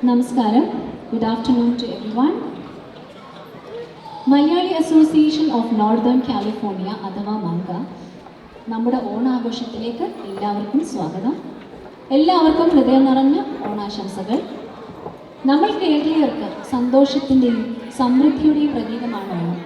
Namaskaram. Good afternoon to everyone. Malayali Association of Northern California അഥവാ മങ്ക നമ്മുടെ ഓണാഘോഷത്തിലേക്ക് എല്ലാവർക്കും സ്വാഗതം. എല്ലാവർക്കും ഹൃദയം നിറഞ്ഞ ഓണാശംസകൾ. നമ്മൾ കേരളീയർക്ക് സന്തോഷത്തിൻ്റെയും സമൃദ്ധിയുടെയും പ്രതീകമാണ് ഓണം.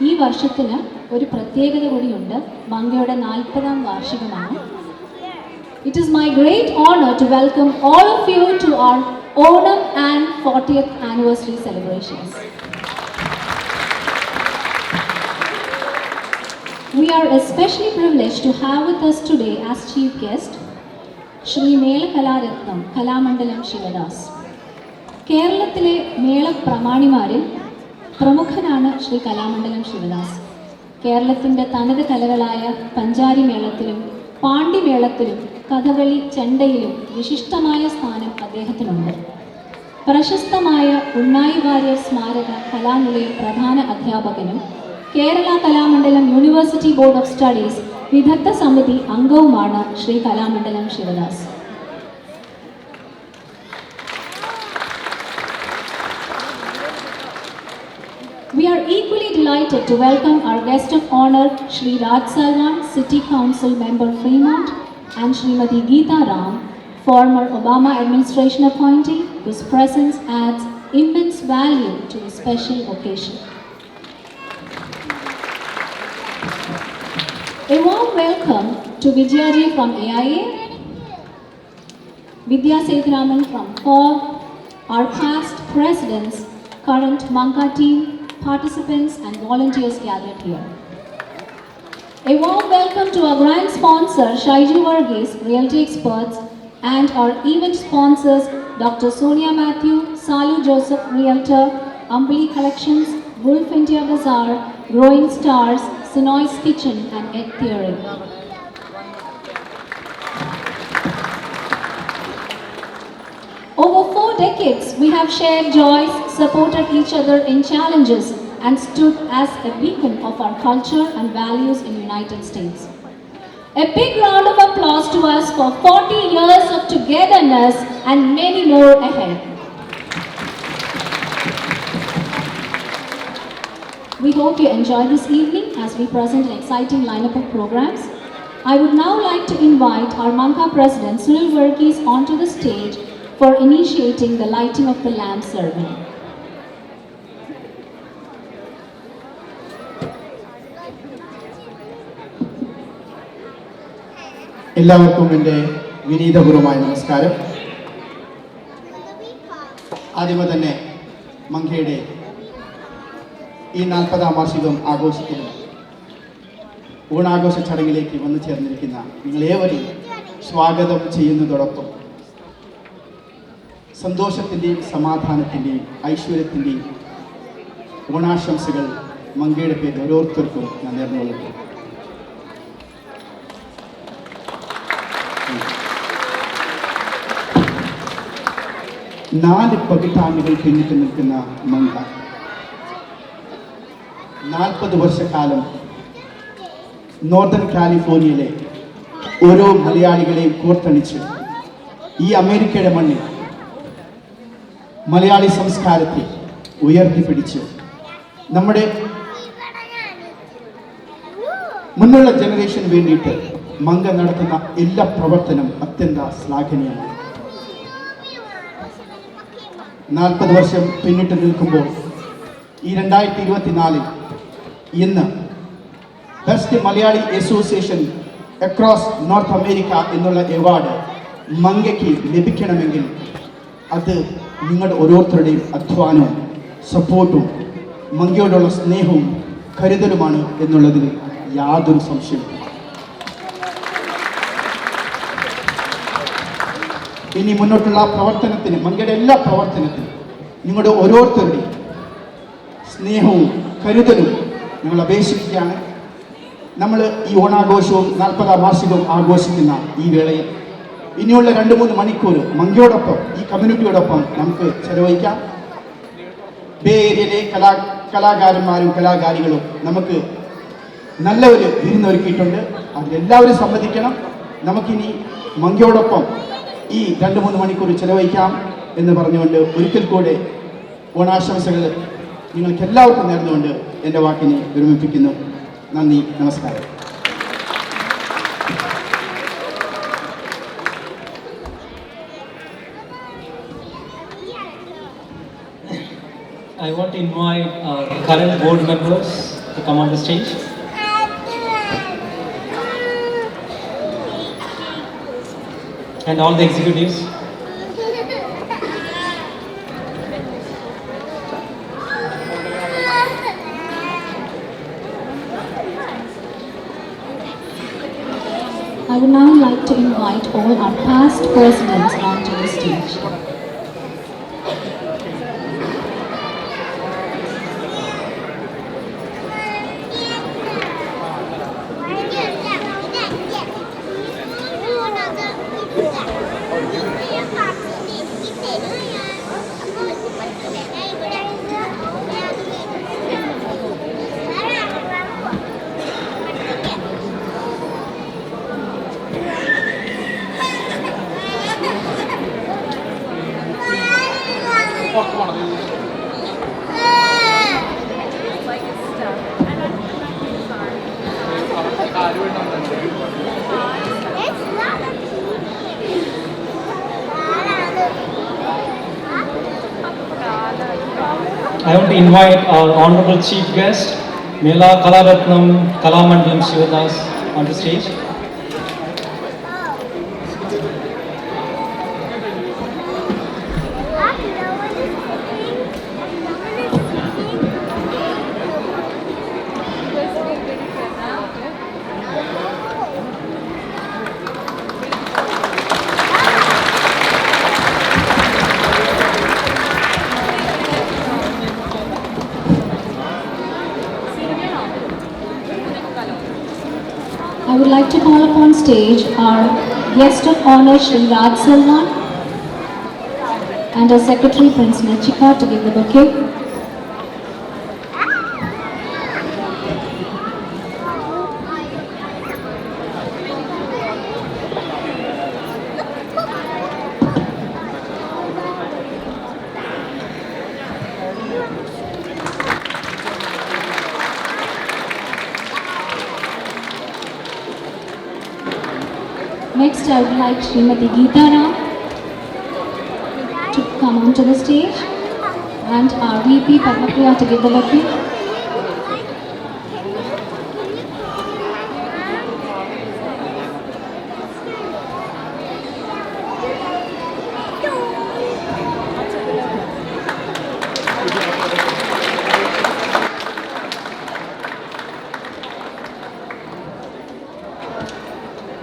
ഈ വർഷത്തിന് ഒരു പ്രത്യേകത കൂടിയുണ്ട്. മങ്കയുടെ 40ാം വാർഷികമാണ്. It is my great honor to welcome all of you to our Onam and 40th anniversary celebrations. We are especially privileged to have with us today as chief guest Shri Mela Kalaratnam Kalamandalam Shivadas. കേരളത്തിലെ മേള പ്രമാണിമാരിൽ പ്രമുഖനാണ് ശ്രീ കലാമണ്ഡലം ശിവദാസ്. കേരളത്തിൻ്റെ തനത് കലകളായ പഞ്ചാരി മേളത്തിലും പാണ്ടിമേളത്തിലും കഥകളി ചെണ്ടയിലും വിശിഷ്ടമായ സ്ഥാനം അദ്ദേഹത്തിനുണ്ട്. പ്രശസ്തമായ ഉണ്ണായി വാര്യർ സ്മാരക കലാനിലയം പ്രധാന അധ്യാപകനും Kerala Kalamandalam university board of studies വിദഗ്ധ സമിതി അംഗവുമാണ് Shri Kalamandalam Sivadas. We are equally delighted to welcome our guest of honor, Shri Raj Salwan, City Council Member Fremont, and Srimati Geeta Ram, former Obama administration appointee, whose presence adds immense value to the special occasion. A warm welcome to Vijayaji from AIA, Vidya Sethuraman from FOG, our past presidents, current Manga team, participants and volunteers gathered here. A warm welcome to our grand sponsor Shaiju Varghese, Realty Experts, and our event sponsors Dr. Sonia Matthew, Salu Joseph Realtor, Ambali Collections, Wolf India Bazaar, Growing Stars, Sinoy's Kitchen and Egg Theory. Over 4 decades, we have shared joys, supported each other in challenges, and stood as a beacon of our culture and values in the United States. A big round of applause to us for 40 years of togetherness and many more ahead. We hope you enjoy this evening as we present an exciting lineup of programs. I would now like to invite our Manga President Sunil Varghese onto the stage for initiating the lighting of the lamp ceremony. എല്ലാവർക്കും എൻ്റെ വിനീതപൂർവമായ നമസ്കാരം. ആദ്യമേ തന്നെ മങ്കയുടെ ഈ 40ാം വാർഷികം ആഘോഷത്തിലും ഓണാഘോഷ ചടങ്ങിലേക്ക് വന്നു ചേർന്നിരിക്കുന്ന നിങ്ങളേവരെയും സ്വാഗതം ചെയ്യുന്നതോടൊപ്പം സന്തോഷത്തിൻ്റെയും സമാധാനത്തിൻ്റെയും ഐശ്വര്യത്തിൻ്റെയും ഓണാശംസകൾ മങ്കയുടെ പേരിൽ ഓരോരുത്തർക്കും ഞാൻ നേർന്നുകൊള്ളുന്നു. നാല് പതിറ്റാണ്ടുകൾ പിന്നിട്ട് നിൽക്കുന്ന മങ്ക 40 വർഷക്കാലം നോർത്തേൺ കാലിഫോർണിയയിലെ ഓരോ മലയാളികളെയും കോർത്തണിച്ച് ഈ അമേരിക്കയുടെ മണ്ണിൽ മലയാളി സംസ്കാരത്തെ ഉയർത്തിപ്പിടിച്ച് നമ്മുടെ മുന്നുള്ള ജനറേഷന് വേണ്ടിയിട്ട് മങ്ക നടത്തുന്ന എല്ലാ പ്രവർത്തനം അത്യന്ത ശ്ലാഘനീയമാണ്. 40 വർഷം പിന്നിട്ട് നിൽക്കുമ്പോൾ ഈ 2024 ഇന്ന് best Malayali association across north America എന്നുള്ള അവാർഡ് മങ്കയ്ക്ക് ലഭിക്കണമെങ്കിൽ അത് നിങ്ങളുടെ ഓരോരുത്തരുടെയും അധ്വാനവും സപ്പോർട്ടും മങ്കയോടുള്ള സ്നേഹവും കരുതലുമാണ് എന്നുള്ളതിൽ യാതൊരു സംശയവും. ഇനി മുന്നോട്ടുള്ള പ്രവർത്തനത്തിന് മങ്കയുടെ എല്ലാ പ്രവർത്തനത്തിനും നിങ്ങളുടെ ഓരോരുത്തരുടെയും സ്നേഹവും കരുതലും ഞങ്ങൾ അപേക്ഷിക്കുകയാണ്. നമ്മൾ ഈ ഓണാഘോഷവും 40ാം വാർഷികവും ആഘോഷിക്കുന്ന ഈ വേളയിൽ ഇനിയുള്ള 2-3 മണിക്കൂർ മങ്കയോടൊപ്പം ഈ കമ്മ്യൂണിറ്റിയോടൊപ്പം നമുക്ക് ചെലവഴിക്കാം. ബേ ഏരിയയിലെ കലാകാരന്മാരും കലാകാരികളും നമുക്ക് നല്ല ഒരു വിരുന്നൊരുക്കിയിട്ടുണ്ട്. അതിലെല്ലാവരും സമ്മതിക്കണം. നമുക്കിനി മങ്കയോടൊപ്പം ഈ 2-3 മണിക്കൂർ ചെലവഴിക്കാം. എന്ന് പറഞ്ഞുകൊണ്ട് ഒരിക്കൽ കൂടെ ഓണാശംസകൾ നിങ്ങൾക്ക് എല്ലാവർക്കും നേർന്നുകൊണ്ട് എൻ്റെ വാക്കിനെ വിരമിപ്പിക്കുന്നു. നന്ദി, നമസ്കാരം. I want to invite our current board members to come on the stage. And all the executives. I would now like to invite all our past presidents onto the stage. I want to invite our honorable chief guest, Mela Kalaratnam Kalamandalam Shivadas, on the stage. I would like to call upon stage our guest of honor Shri Raj Salman and our secretary Prince Nachika to give the bouquet. Next, I would like Srimati Geeta Ram to come onto the stage and our VP Padmapriya to give the bouquet.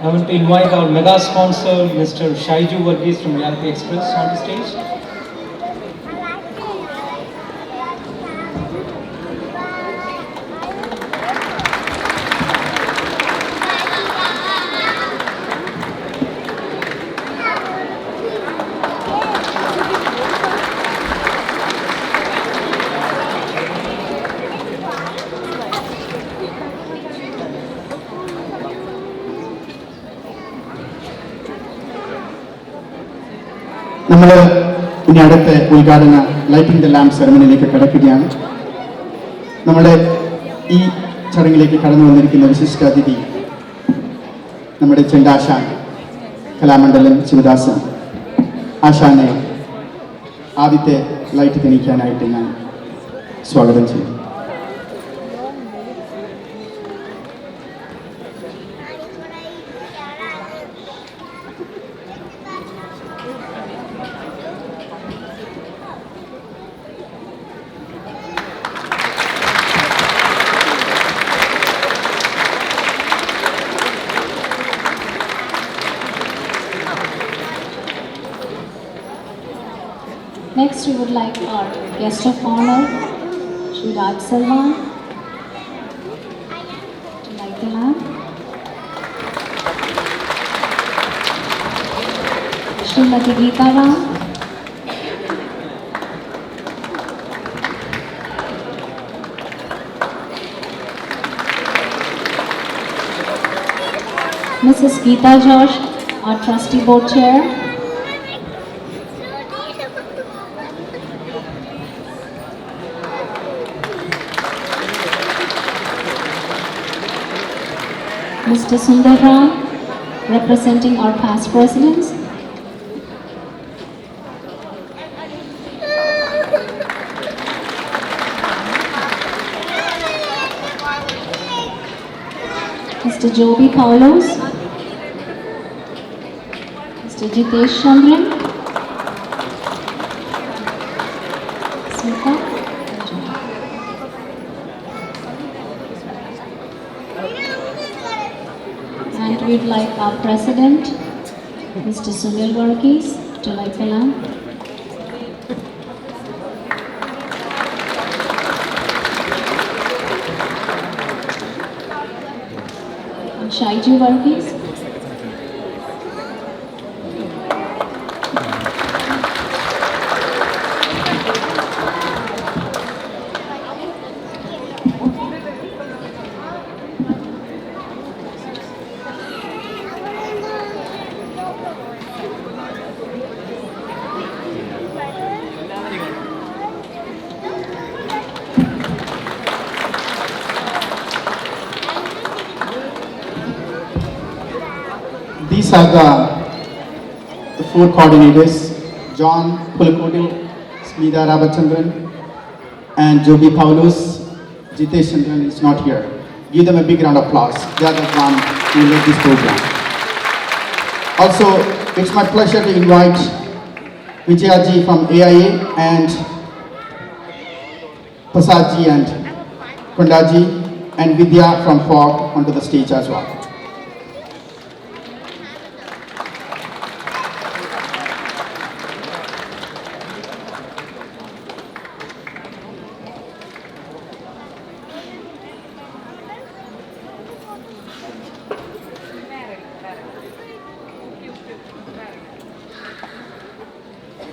I want to invite our mega sponsor, Mr. Shaiju Varghese from Reality Express, on the stage. നമ്മൾ ഇനി അടുത്ത ഉദ്ഘാടന lighting the lamp സെറമണിയിലേക്ക് കടക്കുകയാണ്. നമ്മുടെ ഈ ചടങ്ങിലേക്ക് കടന്നു വന്നിരിക്കുന്ന വിശിഷ്ടാതിഥി നമ്മുടെ ചെണ്ടാശാൻ കലാമണ്ഡലം ശിവദാസൻ. ആശാനെ ആദ്യത്തെ ലൈറ്റ് തെളിയിക്കാനായിട്ട് ഞാൻ സ്വാഗതം ചെയ്യുന്നു. Next, we would like our guest of honor, Shri Raj Salman, to light the lamp. Srimati Geeta Ram, Mrs. Geeta Josh, our trustee board chair. Mr. Sundar Ram, representing our past presidents. Mr. Joby Paulos, Mr. Jitesh Chandran, Smita, and we'd like our president, Mr. Sunil Varghese, to light the lamp. And Shaiju Varghese. These are the four coordinators: John Pulakodil, Smita Rabachandran, and Joby Paulos. Jitesh Chandran is not here. Give them a big round of applause. They are the one who led this program. Also, it's my pleasure to invite Vijayaji from AIA and Prasadji and Kondaji and Vidya from FOG onto the stage as well.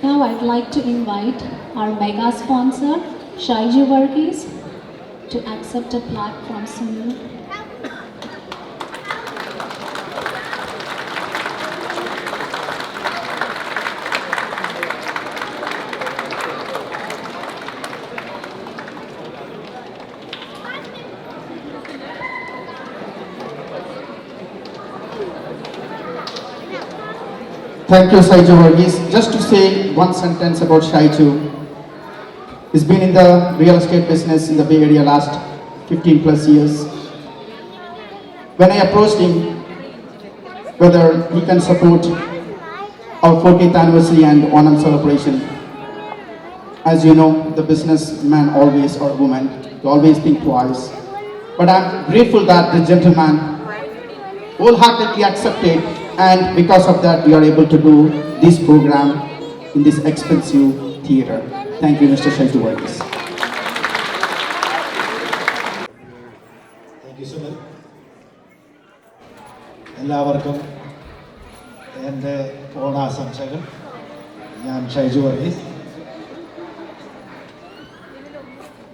Now I'd like to invite our mega sponsor, Shaiju Varghese, to accept a plaque from Sunil. Thank you, Shaiju Varghese. Just to say one sentence about Shaiju. He's been in the real estate business in the Bay Area last 15 plus years. When I approached him whether he can support our 40th anniversary and Onam celebration, as you know, the businessman always, or woman, they always think twice. But I'm grateful that the gentleman wholeheartedly accepted, and because of that we are able to do this program in this expensive theater. Thank you, Mr. Shaiju Varghese. Thank you, Sunil. എല്ലാവർക്കും എൻ്റെ ഓണാശംസകൾ. ഞാൻ Shaiju Varghese,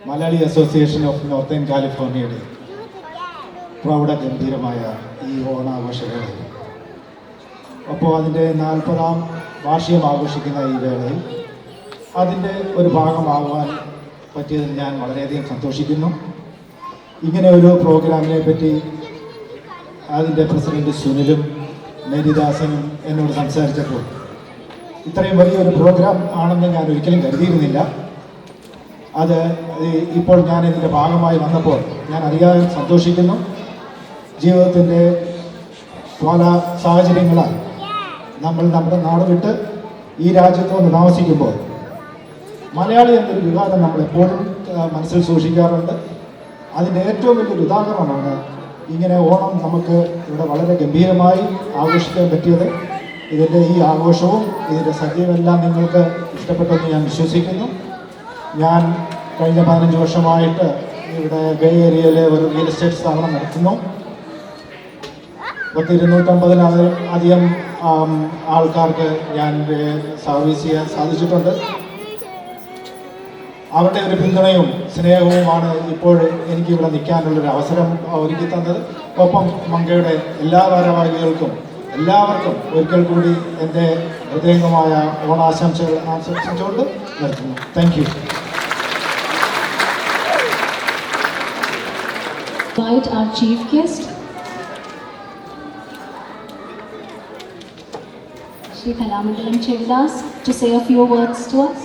Malayali association of northern കാലിഫോർണിയയുടെ പ്രൗഢഗംഭീരമായ ഈ ഓണാഘോഷവേളയിൽ, അപ്പോൾ അതിൻ്റെ 40ാം വാർഷികം ആഘോഷിക്കുന്ന ഈ വേളയിൽ അതിൻ്റെ ഒരു ഭാഗമാകുവാൻ പറ്റിയതിൽ ഞാൻ വളരെയധികം സന്തോഷിക്കുന്നു. ഇങ്ങനെ ഒരു പ്രോഗ്രാമിനെ പറ്റി അതിൻ്റെ പ്രസിഡന്റ് സുനിലും മേരിദാസനും എന്നോട് സംസാരിച്ചപ്പോൾ ഇത്രയും വലിയൊരു പ്രോഗ്രാം ആണെന്ന് ഞാൻ ഒരിക്കലും കരുതിയിരുന്നില്ല. അത് ഇപ്പോൾ ഞാൻ ഇതിൻ്റെ ഭാഗമായി വന്നപ്പോൾ ഞാൻ അതിയായി സന്തോഷിക്കുന്നു. ജീവിതത്തിൻ്റെ പല സാഹചര്യങ്ങളാൽ നമ്മൾ നമ്മുടെ നാട് വിട്ട് ഈ രാജ്യത്ത് വന്ന് താമസിക്കുമ്പോൾ മലയാളി എന്നൊരു വികാരം നമ്മളെപ്പോഴും മനസ്സിൽ സൂക്ഷിക്കാറുണ്ട്. അതിൻ്റെ ഏറ്റവും വലിയൊരു ഉദാഹരണമാണ് ഇങ്ങനെ ഓണം നമുക്ക് ഇവിടെ വളരെ ഗംഭീരമായി ആഘോഷിക്കാൻ പറ്റിയത്. ഇതിൻ്റെ ഈ ആഘോഷവും ഇതിൻ്റെ സദ്യയുമെല്ലാം നിങ്ങൾക്ക് ഇഷ്ടപ്പെട്ടെന്ന് ഞാൻ വിശ്വസിക്കുന്നു. ഞാൻ കഴിഞ്ഞ 15 വർഷമായിട്ട് ഇവിടെ ബേ ഏരിയയിലെ ഒരു റിയൽ എസ്റ്റേറ്റ് സ്ഥാപനം നടത്തുന്നു. 250-അധികം ആൾക്കാർക്ക് ഞാൻ സർവീസ് ചെയ്യാൻ സാധിച്ചിട്ടുണ്ട്. അവരുടെ ഒരു പിന്തുണയും സ്നേഹവുമാണ് ഇപ്പോൾ എനിക്ക് ഇവിടെ നിൽക്കാനുള്ളൊരു അവസരം ഒരുക്കി തന്നത്. ഒപ്പം മങ്കയുടെ എല്ലാ ഭാരവാഹികൾക്കും എല്ലാവർക്കും ഒരിക്കൽ കൂടി എൻ്റെ ഹൃദയംഗമായ ഓണാശംസകൾ ആശംസിച്ചുകൊണ്ട് നിർത്തുന്നു. Thank you. Invite our chief guest, Shri Kalamandalam Shivadas to say a few words to us.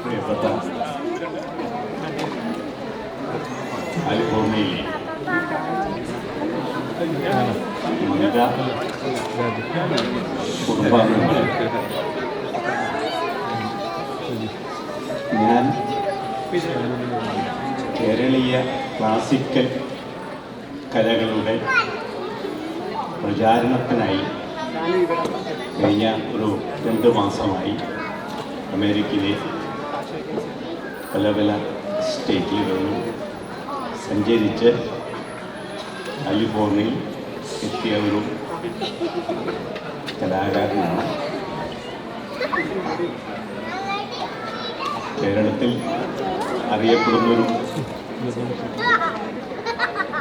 പ്രിയപ്പെട്ട കാലിഫോർണിയയിലെ ഉന്നത കുടുംബാംഗങ്ങളെ, ഞാൻ കേരളീയ ക്ലാസിക്കൽ കലകളുടെ പ്രചാരണത്തിനായി കഴിഞ്ഞ ഒരു 2 മാസമായി അമേരിക്കയിലെ പല പല സ്റ്റേറ്റുകളിലും സഞ്ചരിച്ച് കാലിഫോർണിയയിൽ എത്തിയ ഒരു കലാകാരനാണ്. കേരളത്തിൽ അറിയപ്പെടുന്നൊരു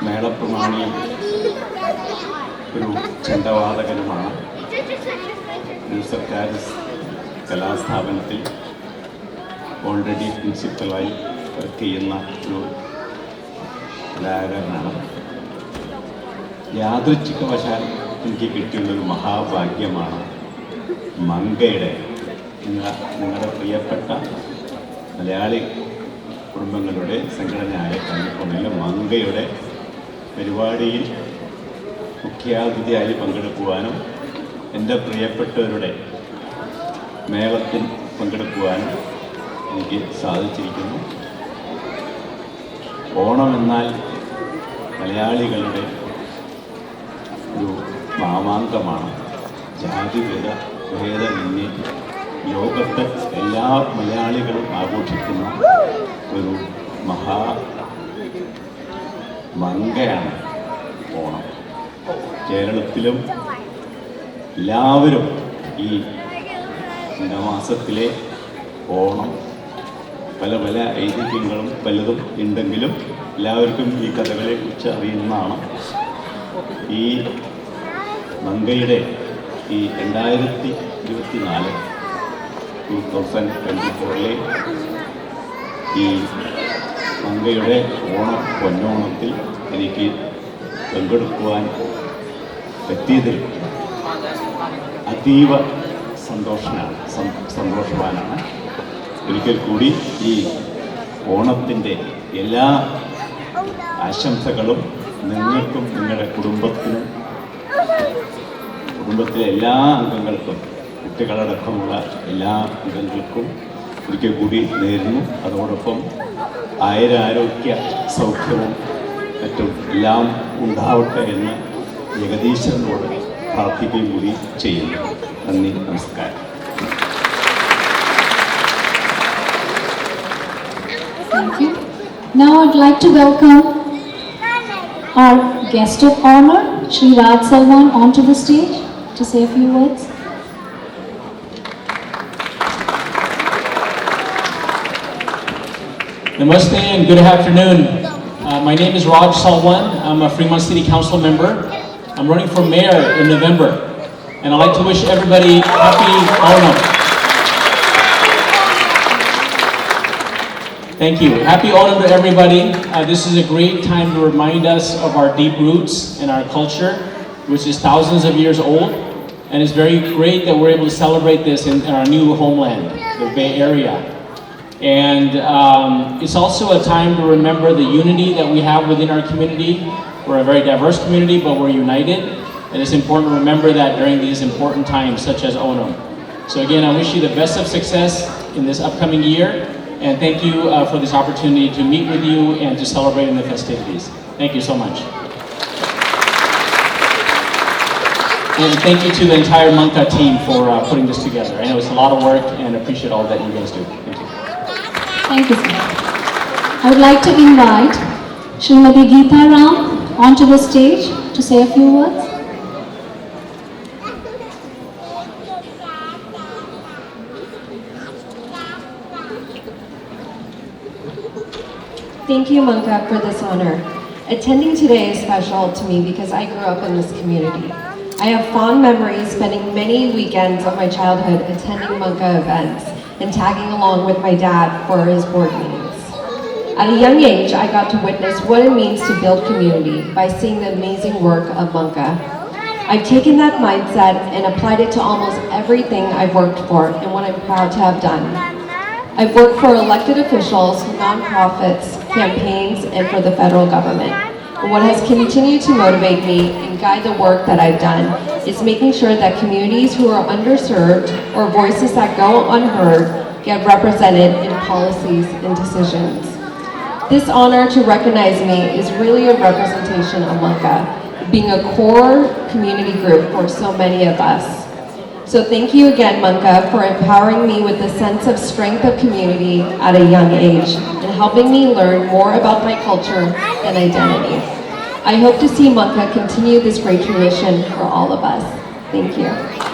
മേളപ്രമാണിയും ഒരു ചെണ്ടവാദകനുമാണ്. ഒരു സർക്കാർ കലാസ്ഥാപനത്തിൽ ഓൾറെഡി പ്രിൻസിപ്പലായി വർക്ക് ചെയ്യുന്ന ഒരു കലാകാരനാണ്. യാദൃച്ഛികവശാൽ എനിക്ക് കിട്ടിയുള്ളൊരു മഹാഭാഗ്യമാണ് മങ്കയുടെ, നിങ്ങളുടെ പ്രിയപ്പെട്ട മലയാളി കുടുംബങ്ങളുടെ സംഘടനയായ കാലിഫോർണിയയിലെ മങ്കയുടെ പരിപാടിയിൽ മുഖ്യാതിഥിയായി പങ്കെടുക്കുവാനും എൻ്റെ പ്രിയപ്പെട്ടവരുടെ മേളത്തിൽ പങ്കെടുക്കുവാനും എനിക്ക് സാധിച്ചിരിക്കുന്നു. ഓണമെന്നാൽ മലയാളികളുടെ ഒരു മാമാങ്കമാണ്. ഭേദമന്യേ ലോകത്തെ എല്ലാ മലയാളികളും ആഘോഷിക്കുന്ന ഒരു മങ്കയാണ് ഓണം. കേരളത്തിലും എല്ലാവരും ഈ ചിങ്ങമാസത്തിലെ ഓണം പല പല ഐതിഹ്യങ്ങളും പലതും ഉണ്ടെങ്കിലും എല്ലാവർക്കും ഈ കഥകളെക്കുറിച്ച് അറിയുന്നതാണ്. ഈ മങ്കയുടെ ഈ 2024 ഈ മങ്കയുടെ പൊന്നോണത്തിൽ എനിക്ക് പങ്കെടുക്കുവാൻ പറ്റിയതിൽ അതീവ സന്തോഷവാനാണ്. ഒരിക്കൽ കൂടി ഈ ഓണത്തിൻ്റെ എല്ലാ ആശംസകളും നിങ്ങൾക്കും നിങ്ങളുടെ കുടുംബത്തിലെ എല്ലാ അംഗങ്ങൾക്കും, കുട്ടികളടക്കമുള്ള എല്ലാ അംഗങ്ങൾക്കും ഒരിക്കൽ കൂടി നേരുന്നു. അതോടൊപ്പം ആരോഗ്യ സൗഖ്യവും മറ്റും എല്ലാം ഉണ്ടാവട്ടെ എന്ന് ജഗദീശ്വരനോട് പ്രാർത്ഥിക്കുകയും കൂടി ചെയ്യുന്നു. നന്ദി, നമസ്കാരം. Thank you. Now I'd like to welcome our guest of honor, Shri Raj Salwan, onto the stage to say a few words. Namaste and good afternoon. My name is Raj Salwan. I'm a Fremont City Council member. I'm running for mayor in November. And I'd like to wish everybody happy Onam. Thank you. Happy Onam to everybody. This is a great time to remind us of our deep roots and our culture, which is thousands of years old. And it's very great that we're able to celebrate this in our new homeland, the Bay Area. And it's also a time to remember the unity that we have within our community. We're a very diverse community, but we're united. And it's important to remember that during these important times, such as Onam. So again, I wish you the best of success in this upcoming year. And thank you for this opportunity to meet with you and to celebrate in the festivities. Thank you so much. And thank you to the entire Manka team for putting this together. I know it's a lot of work and appreciate all that you guys do. Thank you. Thank you, sir. I would like to invite Srimati Geeta Ram onto the stage to say a few words. Thank you, Manka, for this honor. Attending today is special to me because I grew up in this community. I have fond memories spending many weekends of my childhood attending Manka events and tagging along with my dad for his board meetings. At a young age, I got to witness what it means to build community by seeing the amazing work of Munka. I've taken that mindset and applied it to almost everything I've worked for and what I'm proud to have done. I've worked for elected officials, nonprofits, campaigns, and for the federal government. And what has continued to motivate me and guide the work that I've done is making sure that communities who are underserved or voices that go unheard get represented in policies and decisions. This honor to recognize me is really a representation of Munka, being a core community group for so many of us. So thank you again, Munka, for empowering me with a sense of strength of community at a young age and helping me learn more about my culture and identity. I hope to see Munka continue this great tradition for all of us. Thank you.